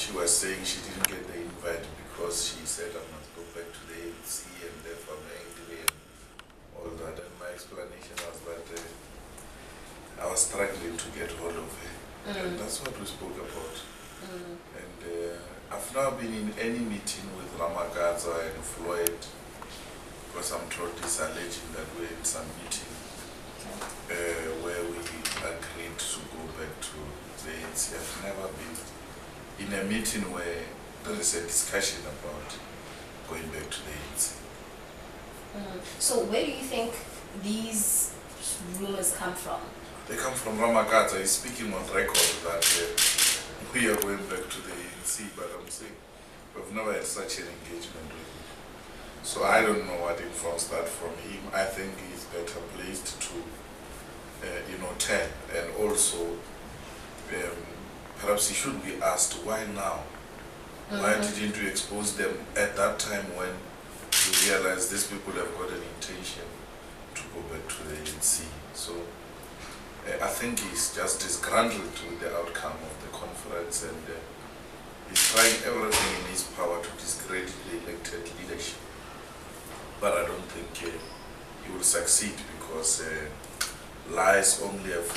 she was saying she didn't get the invite because she said I must go back to the ANC and therefore I'm angry and all that. And my explanation was that I was struggling to get hold of her. And that's what we spoke about. And I've now been in any meeting with Ramagaza and Floyd, because I'm told he's alleging that we're in some meeting where we agreed to go back to the ANC. I've never been in a meeting where there is a discussion about going back to the ANC. So where do you think these rumors come from? They come from Ramagaza. He's speaking on record that we are going back to the ANC, but I'm saying we've never had such an engagement with him. So I don't know what informs that from him. I think he's better placed to, tell. And also, perhaps he should be asked, why now? Why didn't you expose them at that time when you realize these people have got an intention to go back to the ANC? So I think he's just disgruntled with the outcome of the conference, and he's trying everything in his power to discredit the elected leadership. But I don't think he will succeed, because lies only have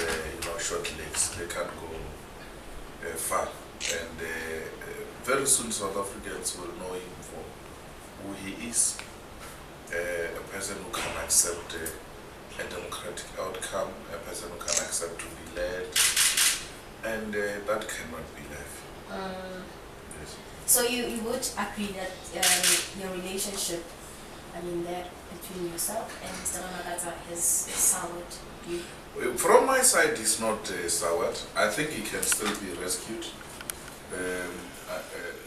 short legs. They can't go far. And very soon South Africans will know him for who he is, a person who can accept a democratic outcome, a person who can accept to be led, and that cannot be left. Yes. So you would agree that your relationship, that between yourself and Mr. Ramagaza has soured you? From my side, it's not soured. I think he can still be rescued.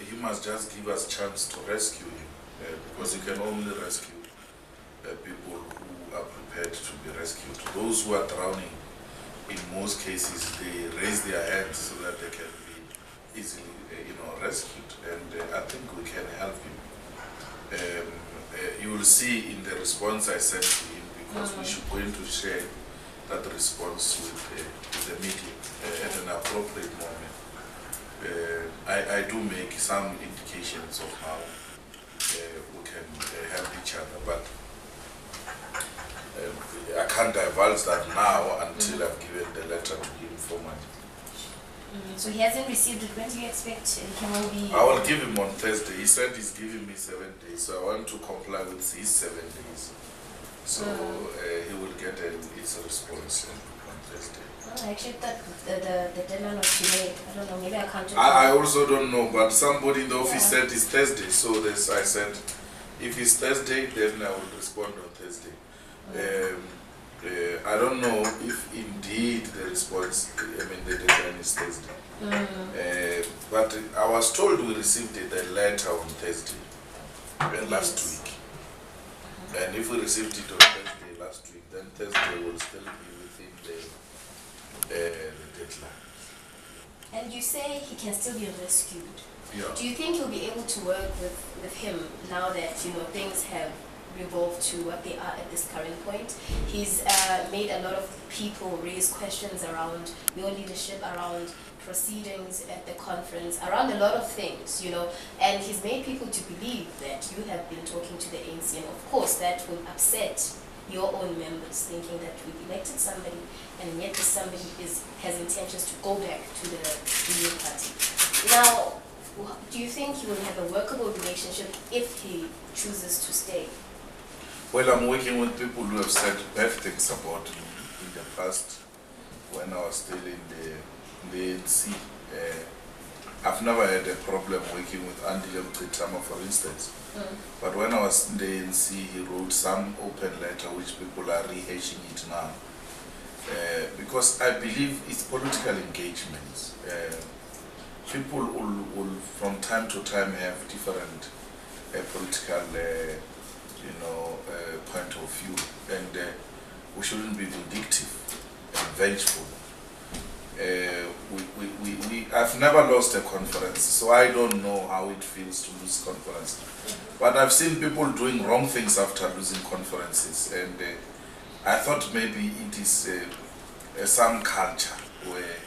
He must just give us a chance to rescue him, because he can only rescue people who are prepared to be rescued. Those who are drowning, in most cases, they raise their hands so that they can be easily rescued. And I think we can help him. You will see in the response I sent to him, because we should going to share that response with the media at an appropriate moment. I do make some indications of how we can help each other, but I can't divulge that now until I've given the letter to him formally. So he hasn't received it. When do you expect he will be? I will give him on Thursday. He said he's giving me 7 days, so I want to comply with his 7 days. So he will get his response on Thursday. I actually thought the deadline was delayed. I don't know, maybe I can't do it. I also don't know, but somebody in the office said it's Thursday, so I said if it's Thursday, then I will respond on Thursday. I don't know if indeed the response, the deadline is Thursday. But I was told we received the letter on Thursday last week. And if we received it on Thursday last week, then Thursday will still be within the deadline. And you say he can still be rescued. Yeah. Do you think you'll be able to work with him now that things have revolved to what they are at this current point? He's made a lot of people raise questions around your leadership, around proceedings at the conference, around a lot of things, and he's made people to believe that you have been talking to the ANC, and of course that will upset your own members, thinking that we've elected somebody and yet this somebody has intentions to go back to the new party. Now, do you think you will have a workable relationship if he chooses to stay? Well, I'm working with people who have said bad things about me in the past when I was still in the ANC. I've never had a problem working with Andy Mkritama, for instance. But when I was in the ANC, he wrote some open letter which people are rehashing it now. Because I believe it's political engagements. People will from time to time have different political point of view, and we shouldn't be vindictive and vengeful. I've never lost a conference, so I don't know how it feels to lose conference. But I've seen people doing wrong things after losing conferences, and I thought maybe it is some culture where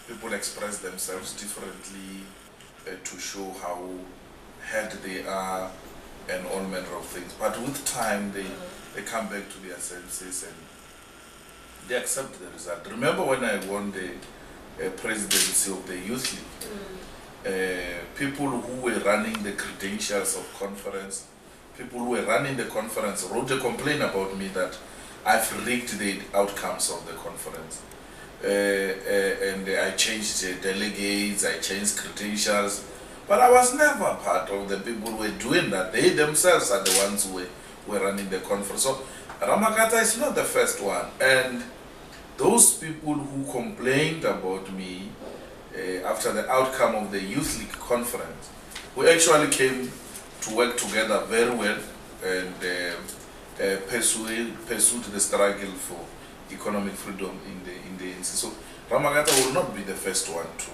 people express themselves differently, to show how hurt they are and all manner of things. But with time, they come back to their senses and they accept the result. Remember when I won the presidency of the Youth League, people who were running the credentials of conference, people who were running the conference wrote a complaint about me that I've rigged the outcomes of the conference. And I changed delegates, I changed credentials, but I was never part of the people who were doing that. They themselves are the ones who were running the conference. So Ramakata is not the first one. And those people who complained about me after the outcome of the Youth League conference, we actually came to work together very well and pursued the struggle for economic freedom in the ANC. So Ramakata will not be the first one to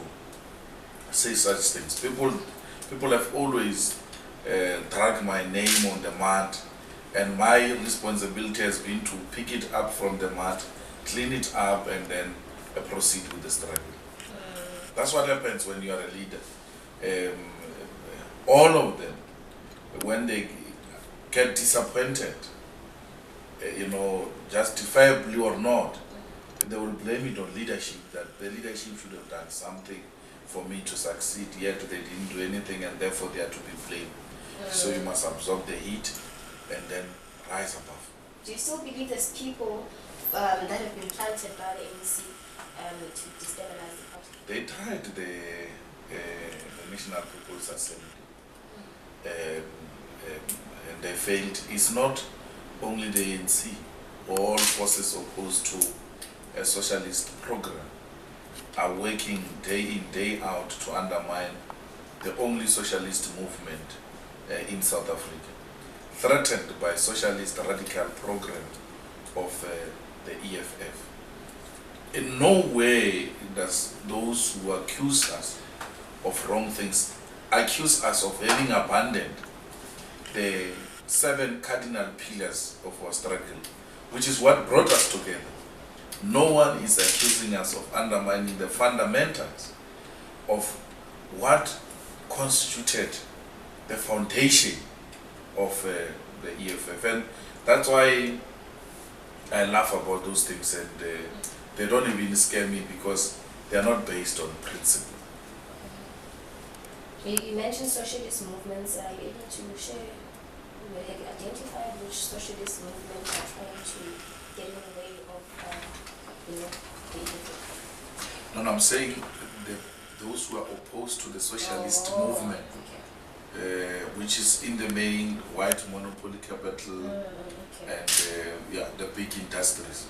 say such things. People have always dragged my name on the mud, and my responsibility has been to pick it up from the mud, clean it up, and then proceed with the struggle. That's what happens when you are a leader. All of them, when they get disappointed, justifiably or not, they will blame it on leadership, that the leadership should have done something for me to succeed, yet they didn't do anything and therefore they are to be blamed. So you must absorb the heat and then rise above. Do you still believe there's people that have been planted by the ANC to destabilize the party? They tried the National People's Assembly and they failed. It's not only the ANC, all forces opposed to a socialist program are working day in, day out to undermine the only socialist movement in South Africa, threatened by socialist radical program of the EFF. In no way does those who accuse us of wrong things accuse us of having abandoned the 7 cardinal pillars of our struggle, which is what brought us together. No one is accusing us of undermining the fundamentals of what constituted the foundation of the EFF. And that's why I laugh about those things, and they don't even scare me because they are not based on principle. You mentioned socialist movements. Are you able to share? Have you identified which socialist movements are trying to get in the way of the EFF? No, I'm saying those who are opposed to the socialist movement, which is in the main white monopoly capital and the big industries.